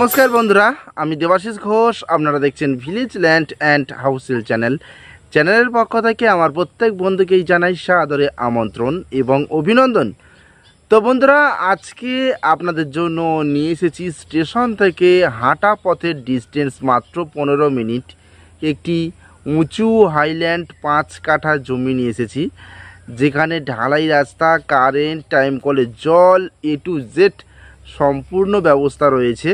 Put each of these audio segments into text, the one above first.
নমস্কার বন্ধুরা, আমি দেবাশিস ঘোষ। আপনারা দেখছেন ভিলেজ ল্যান্ড অ্যান্ড হাউসেল চ্যানেলের পক্ষ থেকে আমার প্রত্যেক বন্ধুকেই জানাই সাদরে আমন্ত্রণ এবং অভিনন্দন। তো বন্ধুরা, আজকে আপনাদের জন্য নিয়ে এসেছি স্টেশন থেকে হাঁটা পথের ডিস্টেন্স মাত্র 15 মিনিট একটি উঁচু হাইল্যান্ড 5 কাঠা জমি নিয়ে এসেছি, যেখানে ঢালাই রাস্তা, কারেন্ট, টাইম কলের জল, A to Z সম্পূর্ণ ব্যবস্থা রয়েছে।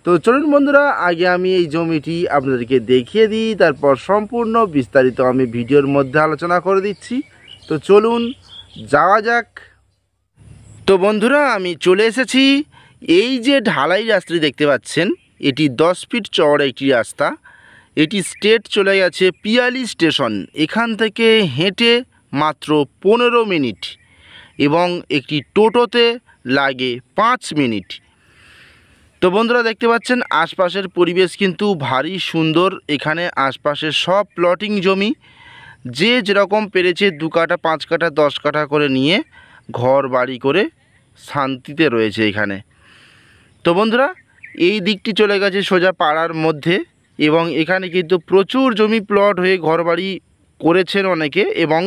তো চলুন বন্ধুরা, আগে আমি এই জমিটি আপনাদেরকে দেখিয়ে দিই, তারপর সম্পূর্ণ বিস্তারিত আমি ভিডিওর মধ্যে আলোচনা করে দিচ্ছি। তো চলুন যাওয়া যাক। তো বন্ধুরা, আমি চলে এসেছি। এই যে ঢালাই রাস্তাটি দেখতে পাচ্ছেন, এটি 10 ফিট চওড়া একটি রাস্তা। এটি স্ট্রেট চলে গেছে পিয়ালি স্টেশন। এখান থেকে হেঁটে মাত্র 15 মিনিট এবং একটি টোটোতে লাগে 5 মিনিট। তো বন্ধুরা, দেখতে পাচ্ছেন আশপাশের পরিবেশ কিন্তু ভারী সুন্দর। এখানে আশপাশের সব প্লটিং জমি, যে যেরকম পেরেছে 2 কাঠা, 5 কাঠা, 10 কাঠা করে নিয়ে ঘর বাড়ি করে শান্তিতে রয়েছে এখানে। তো বন্ধুরা, এই দিকটি চলে গেছে সোজা পাড়ার মধ্যে এবং এখানে কিন্তু প্রচুর জমি প্লট হয়ে ঘর বাড়ি করেছেন অনেকে এবং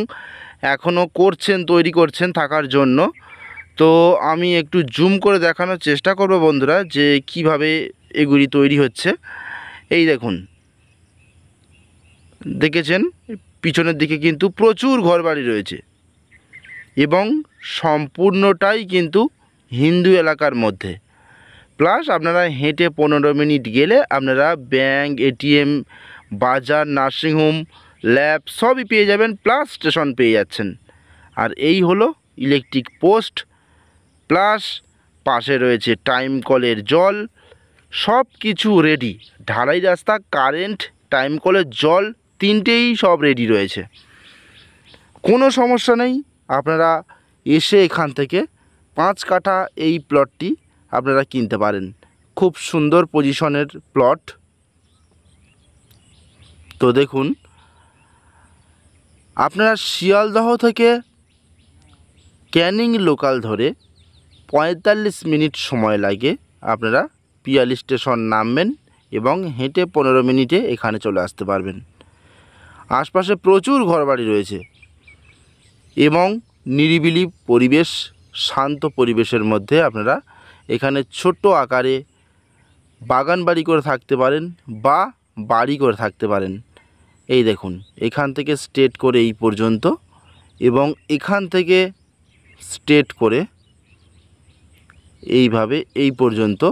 এখনও করছেন, তৈরি করছেন থাকার জন্য। তো আমি একটু জুম করে দেখানোর চেষ্টা করব বন্ধুরা, যে কিভাবে এগুলি তৈরি হচ্ছে। এই দেখুন, দেখেছেন পিছনের দিকে কিন্তু প্রচুর ঘরবাড়ি রয়েছে এবং সম্পূর্ণটাই কিন্তু হিন্দু এলাকার মধ্যে। প্লাস আপনারা হেঁটে 15 মিনিট গেলে আপনারা ব্যাংক, ATM, বাজার, নার্সিংহোম, ল্যাব সবই পেয়ে যাবেন, প্লাস স্টেশন পেয়ে যাচ্ছেন। আর এই হলো ইলেকট্রিক পোস্ট, প্লাস পাশে রয়েছে টাইম কলের জল, সব কিছু রেডি। ঢালাই রাস্তা, কারেন্ট, টাইম কলের জল তিনটেই সব রেডি রয়েছে, কোনো সমস্যা নেই। আপনারা এসে এখান থেকে 5 কাঠা এই প্লটটি আপনারা কিনতে পারেন। খুব সুন্দর পজিশনের প্লট। তো দেখুন, আপনারা শিয়ালদহ থেকে ক্যানিং লোকাল ধরে 45 মিনিট সময় লাগে। আপনারা পিয়ালি স্টেশন নামবেন এবং হেঁটে 15 মিনিটে এখানে চলে আসতে পারবেন। আশপাশে প্রচুর ঘরবাড়ি রয়েছে এবং নিরিবিলি পরিবেশ, শান্ত পরিবেশের মধ্যে আপনারা এখানে ছোট্ট আকারে বাগান বাড়ি করে থাকতে পারেন বা বাড়ি করে থাকতে পারেন। এই দেখুন, এখান থেকে স্ট্রেট করে এই পর্যন্ত এবং এখান থেকে স্ট্রেট করে এইভাবে এই পর্যন্ত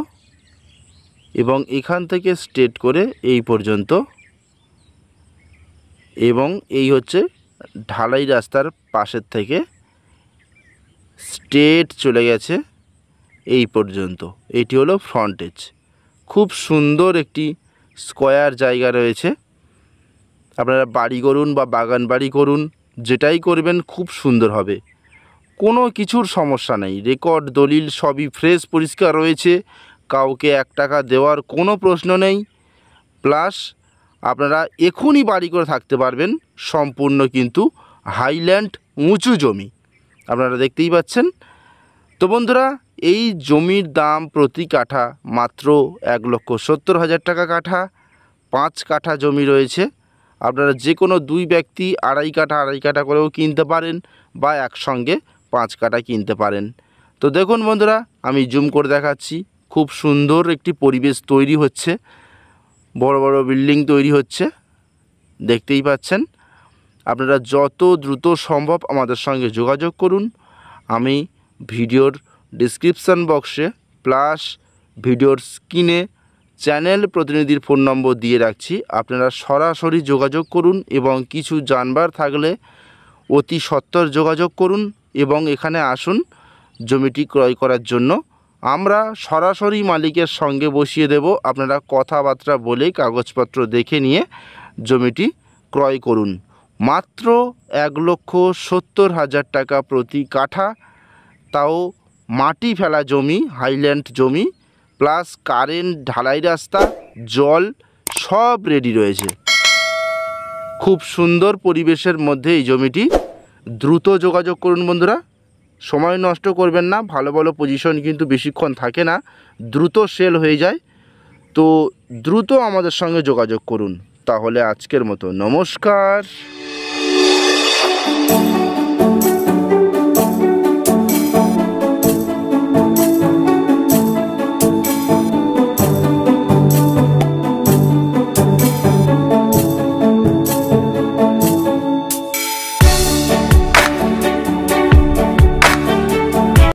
এবং এখান থেকে স্ট্রেট করে এই পর্যন্ত, এবং এই হচ্ছে ঢালাই রাস্তার পাশের থেকে স্ট্রেট চলে গেছে এই পর্যন্ত। এটি হলো ফ্রন্টেজ। খুব সুন্দর একটি স্কোয়ার জায়গা রয়েছে। আপনারা বাড়ি করুন বা বাগান বাড়ি করুন, যেটাই করবেন খুব সুন্দর হবে, কোনো কিছুর সমস্যা নেই। রেকর্ড, দলিল সবই ফ্রেশ পরিষ্কার রয়েছে, কাউকে 1 টাকা দেওয়ার কোনো প্রশ্ন নেই। প্লাস আপনারা এখনই বাড়ি করে থাকতে পারবেন। সম্পূর্ণ কিন্তু হাইল্যান্ড উঁচু জমি, আপনারা দেখতেই পাচ্ছেন। তো বন্ধুরা, এই জমির দাম প্রতি কাঠা মাত্র 1,70,000 টাকা কাঠা। 5 কাঠা জমি রয়েছে। আপনারা যে কোনো 2 ব্যক্তি 2.5 কাঠা 2.5 কাঠা করেও কিনতে পারেন বা একসঙ্গে 5 কাঠা কিনতে পারেন। তো দেখুন বন্ধুরা, আমি জুম করে দেখাচ্ছি। খুব সুন্দর একটি পরিবেশ তৈরি হচ্ছে, বড় বড় বিল্ডিং তৈরি হচ্ছে, দেখতেই পাচ্ছেন। আপনারা যত দ্রুত সম্ভব আমাদের সঙ্গে যোগাযোগ করুন। আমি ভিডিওর ডেসক্রিপশান বক্সে প্লাস ভিডিওর স্ক্রিনে চ্যানেল প্রতিনিধির ফোন নম্বর দিয়ে রাখছি। আপনারা সরাসরি যোগাযোগ করুন এবং কিছু জানবার থাকলে অতি সত্বর যোগাযোগ করুন এবং এখানে আসুন জমিটি ক্রয় করার জন্য। আমরা সরাসরি মালিকের সঙ্গে বসিয়ে দেব। আপনারা কথাবার্তা বলে কাগজপত্র দেখে নিয়ে জমিটি ক্রয় করুন। মাত্র 1,70,000 টাকা প্রতি কাঠা, তাও মাটি ফেলা জমি, হাইল্যান্ড জমি, প্লাস কারেন্ট, ঢালাই রাস্তা, জল সব রেডি রয়েছে। খুব সুন্দর পরিবেশের মধ্যে এই জমিটি। দ্রুত যোগাযোগ করুন বন্ধুরা, সময় নষ্ট করবেন না। ভালো ভালো পজিশন কিন্তু বেশিক্ষণ থাকে না, দ্রুত সেল হয়ে যায়। তো দ্রুত আমাদের সঙ্গে যোগাযোগ করুন। তাহলে আজকের মতো নমস্কার।